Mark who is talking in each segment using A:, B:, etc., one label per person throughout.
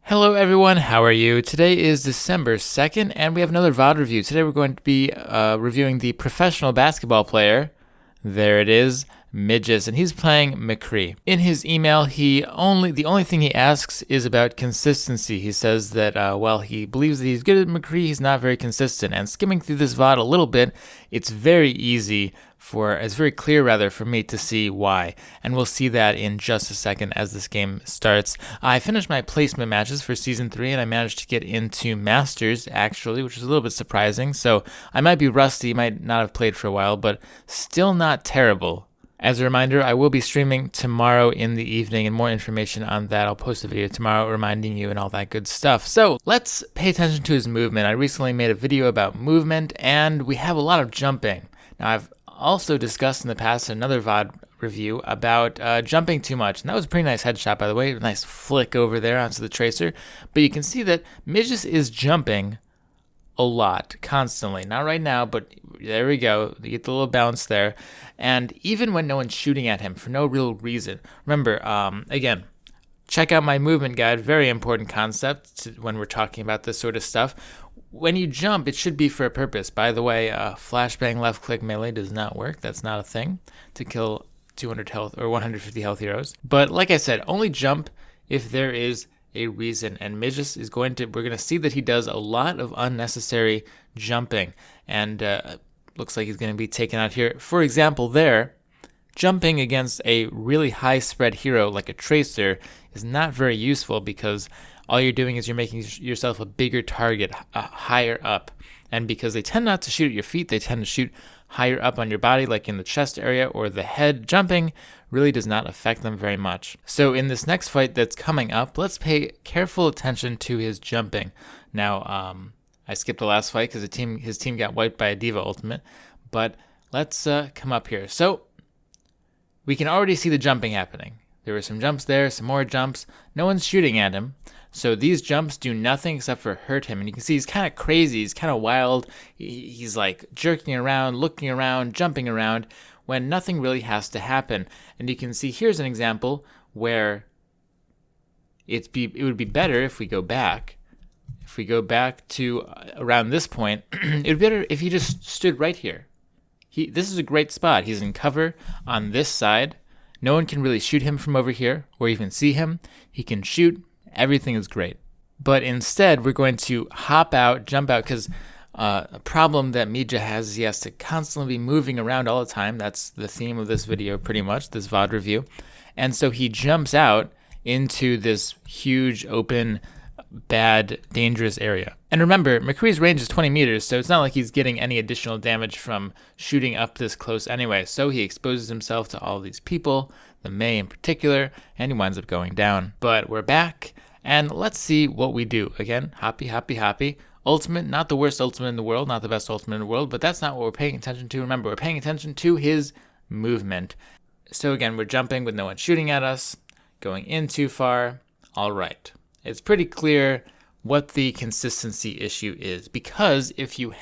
A: Hello everyone, how are you? Today is December 2nd and we have another VOD review. Today we're going to be reviewing the professional basketball player. There it is, Midges, and he's playing McCree. In his email, the only thing he asks is about consistency. He says that while he believes that he's good at McCree, he's not very consistent. And skimming through this VOD a little bit, it's very clear for me to see why. And we'll see that in just a second as this game starts. I finished my placement matches for Season 3 and I managed to get into Masters, actually, which is a little bit surprising. So I might be rusty, might not have played for a while, but still not terrible. As a reminder, I will be streaming tomorrow in the evening, and more information on that, I'll post a video tomorrow reminding you and all that good stuff. So let's pay attention to his movement. I recently made a video about movement, and we have a lot of jumping. Now, I've also discussed in the past another VOD review about jumping too much, and that was a pretty nice headshot, by the way, a nice flick over there onto the tracer. But you can see that Midges is jumping a lot, constantly. Not right now, but there we go. You get the little bounce there. And even when no one's shooting at him for no real reason. Remember, again, check out my movement guide. Very important concept when we're talking about this sort of stuff. When you jump, it should be for a purpose. By the way, flashbang left click melee does not work. That's not a thing to kill 200 health or 150 health heroes. But like I said, only jump if there is a reason, and Midges is we're going to see that he does a lot of unnecessary jumping, and looks like he's going to be taken out here. For example, jumping against a really high spread hero like a Tracer is not very useful, because all you're doing is you're making yourself a bigger target higher up, and because they tend not to shoot at your feet, they tend to shoot higher up on your body, like in the chest area or the head. Jumping really does not affect them very much. So in this next fight that's coming up, let's pay careful attention to his jumping. Now, I skipped the last fight because his team got wiped by a D.Va ultimate, but let's come up here. So we can already see the jumping happening. There were some jumps there, some more jumps. No one's shooting at him. So these jumps do nothing except for hurt him. And you can see he's kind of crazy. He's kind of wild. He's like jerking around, looking around, jumping around when nothing really has to happen. And you can see here's an example where it would be better if we go back. If we go back to around this point, it would be better if he just stood right here. This is a great spot. He's in cover on this side. No one can really shoot him from over here or even see him. He can shoot. Everything is great. But instead, we're going to hop out, jump out, because a problem that Midges has is he has to constantly be moving around all the time. That's the theme of this video, pretty much, this VOD review. And so he jumps out into this huge, open, bad, dangerous area. And remember, McCree's range is 20 meters, so it's not like he's getting any additional damage from shooting up this close anyway. So he exposes himself to all these people, the Mei in particular, and he winds up going down. But we're back, and let's see what we do. Again, hoppy. Ultimate, not the worst ultimate in the world, not the best ultimate in the world, but that's not what we're paying attention to. Remember, we're paying attention to his movement. So again, we're jumping with no one shooting at us, going in too far. All right. It's pretty clear what the consistency issue is, because if you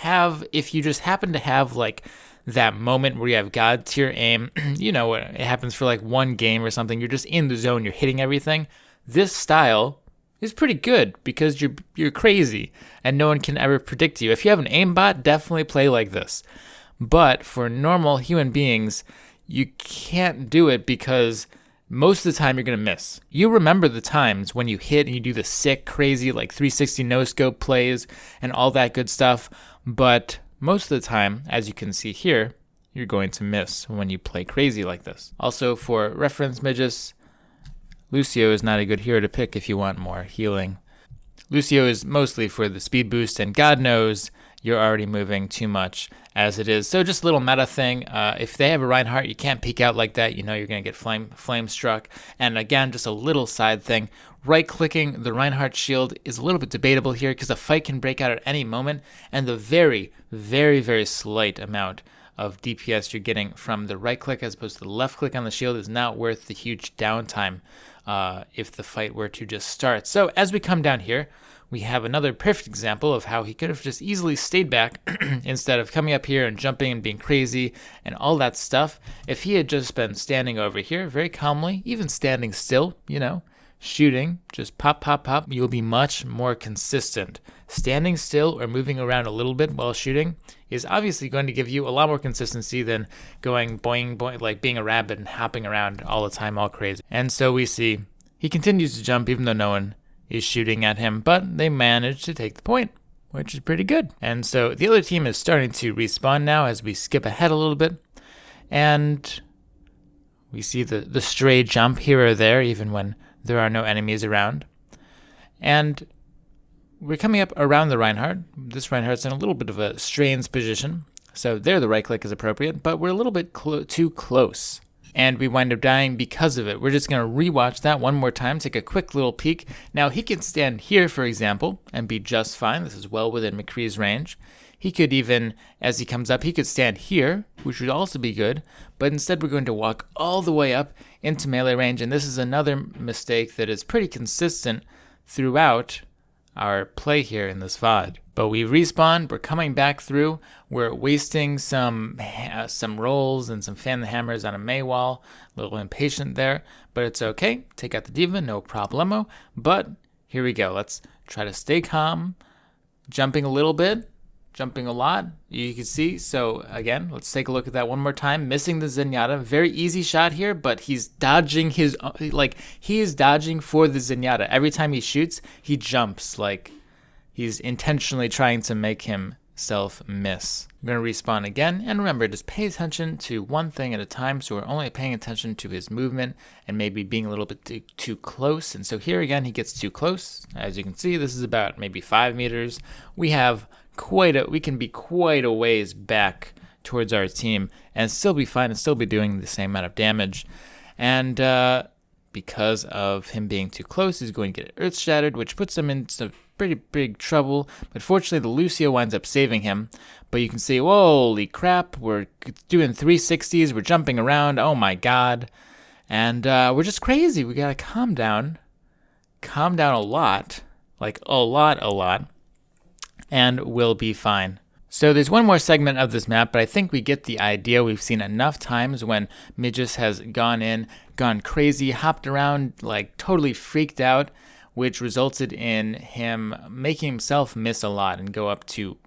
A: just happen to have like that moment where you have God tier aim, you know, it happens for like one game or something, you're just in the zone, you're hitting everything. This style is pretty good because you're crazy and no one can ever predict you. If you have an aimbot, definitely play like this. But for normal human beings, you can't do it because most of the time you're going to miss. You remember the times when you hit and you do the sick, crazy, like 360 no-scope plays and all that good stuff, but most of the time, as you can see here, you're going to miss when you play crazy like this. Also, for reference, Midges, Lucio is not a good hero to pick if you want more healing. Lucio is mostly for the speed boost, and God knows you're already moving too much as it is. So just a little meta thing. If they have a Reinhardt, you can't peek out like that. You know you're going to get flame struck. And again, just a little side thing. Right-clicking the Reinhardt shield is a little bit debatable here because a fight can break out at any moment, and the very, very, very slight amount of DPS you're getting from the right click as opposed to the left click on the shield is not worth the huge downtime if the fight were to just start. So as we come down here, we have another perfect example of how he could have just easily stayed back instead of coming up here and jumping and being crazy and all that stuff. If he had just been standing over here very calmly, even standing still, you know, shooting, just pop, pop, pop, you'll be much more consistent. Standing still or moving around a little bit while shooting is obviously going to give you a lot more consistency than going boing, boing, like being a rabbit and hopping around all the time, all crazy. And so we see he continues to jump even though no one is shooting at him, but they manage to take the point, which is pretty good. And so the other team is starting to respawn now as we skip ahead a little bit. And we see the stray jump here or there, even when there are no enemies around. And we're coming up around the Reinhardt. This Reinhardt's in a little bit of a strange position. So there the right click is appropriate, but we're a little bit too close. And we wind up dying because of it. We're just going to rewatch that one more time, take a quick little peek. Now he can stand here, for example, and be just fine. This is well within McCree's range. He could even, as he comes up, he could stand here, which would also be good. But instead we're going to walk all the way up into melee range. And this is another mistake that is pretty consistent throughout our play here in this VOD. But we respawn, we're coming back through, we're wasting some rolls and some fan the hammers on a Mei wall, a little impatient there, but it's okay. Take out the diva, no problemo. But here we go, let's try to stay calm, jumping a little bit, jumping a lot, you can see. So again, let's take a look at that one more time. Missing the Zenyatta, very easy shot here, but he's dodging he is dodging for the Zenyatta. Every time he shoots, he jumps, like he's intentionally trying to make himself miss. I'm gonna respawn again, and remember, just pay attention to one thing at a time, so we're only paying attention to his movement and maybe being a little bit too close. And so here again, he gets too close. As you can see, this is about maybe 5 meters. We can be quite a ways back towards our team and still be fine and still be doing the same amount of damage. And because of him being too close, he's going to get earth shattered, which puts him in some pretty big trouble. But fortunately, the Lucio winds up saving him. But you can see, holy crap, we're doing 360s, we're jumping around, oh my god. And we're just crazy. We gotta calm down a lot, like a lot. And we'll be fine. So there's one more segment of this map, but I think we get the idea. We've seen enough times when Midges has gone crazy, hopped around, like totally freaked out, which resulted in him making himself miss a lot and go up too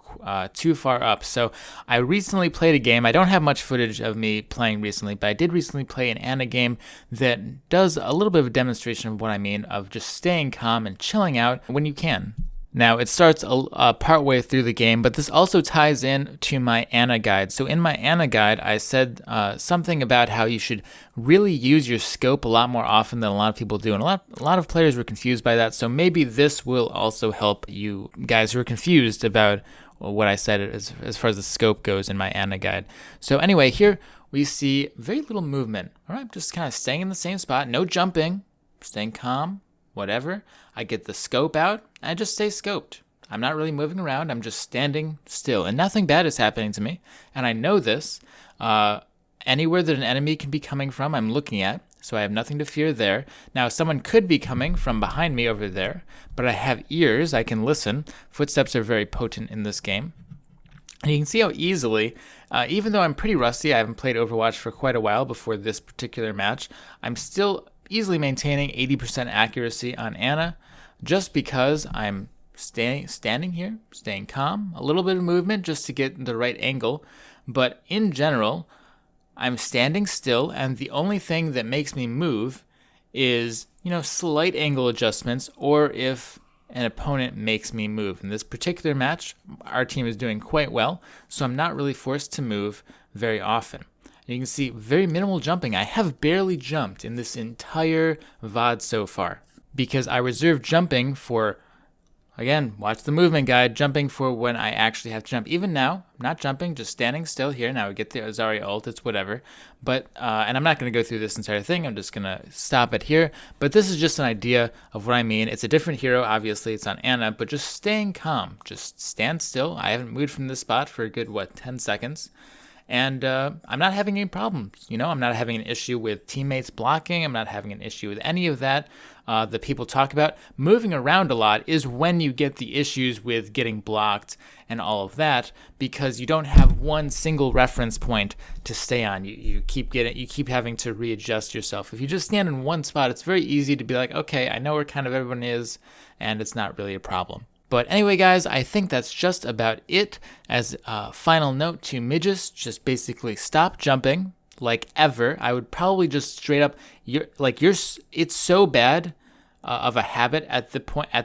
A: far up. So I recently played a game. I don't have much footage of me playing recently, but I did recently play an Ana game that does a little bit of a demonstration of what I mean, of just staying calm and chilling out when you can. Now, it starts part way through the game, but this also ties in to my Ana guide. So in my Ana guide, I said something about how you should really use your scope a lot more often than a lot of people do. And a lot of players were confused by that. So maybe this will also help you guys who are confused about what I said as far as the scope goes in my Ana guide. So anyway, here we see very little movement. All right, just kind of staying in the same spot, no jumping, staying calm, whatever. I get the scope out, and I just stay scoped. I'm not really moving around, I'm just standing still, and nothing bad is happening to me, and I know this. Anywhere that an enemy can be coming from, I'm looking at, so I have nothing to fear there. Now, someone could be coming from behind me over there, but I have ears, I can listen. Footsteps are very potent in this game. And you can see how easily, even though I'm pretty rusty, I haven't played Overwatch for quite a while before this particular match, I'm still easily maintaining 80% accuracy on Ana, just because I'm standing here, staying calm, a little bit of movement just to get the right angle, but in general, I'm standing still, and the only thing that makes me move is, slight angle adjustments, or if an opponent makes me move. In this particular match, our team is doing quite well, so I'm not really forced to move very often. And you can see very minimal jumping. I have barely jumped in this entire VOD so far, because I reserve jumping for, again, watch the movement guide, jumping for when I actually have to jump. Even now, I'm not jumping, just standing still here. Now we get the Azari ult, it's whatever. But, and I'm not going to go through this entire thing, I'm just going to stop it here. But this is just an idea of what I mean. It's a different hero, obviously, it's on Ana, but just staying calm. Just stand still. I haven't moved from this spot for a good, 10 seconds. And I'm not having any problems. I'm not having an issue with teammates blocking. I'm not having an issue with any of that that people talk about. Moving around a lot is when you get the issues with getting blocked and all of that, because you don't have one single reference point to stay on. You keep having to readjust yourself. If you just stand in one spot, it's very easy to be like, okay, I know where kind of everyone is, and it's not really a problem. But anyway, guys, I think that's just about it. As a final note to midges, just basically stop jumping like ever. I would probably just straight up, it's so bad of a habit at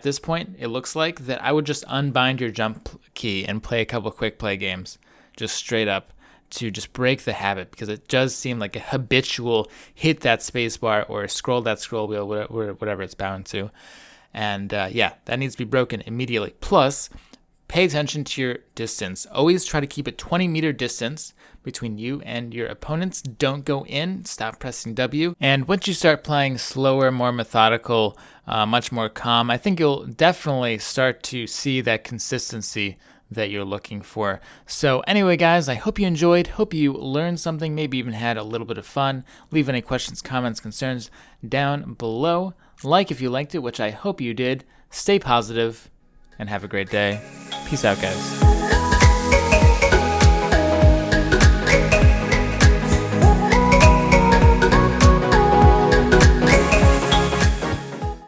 A: this point, it looks like, that I would just unbind your jump key and play a couple quick play games, just straight up, to just break the habit, because it does seem like a habitual hit that space bar or scroll that scroll wheel, whatever it's bound to. And that needs to be broken immediately. Plus, pay attention to your distance. Always try to keep a 20-meter distance between you and your opponents. Don't go in. Stop pressing W. And once you start playing slower, more methodical, much more calm, I think you'll definitely start to see that consistency that you're looking for. So anyway, guys, I hope you enjoyed. Hope you learned something, maybe even had a little bit of fun. Leave any questions, comments, concerns down below. Like if you liked it, which I hope you did. Stay positive and have a great day. Peace out, guys.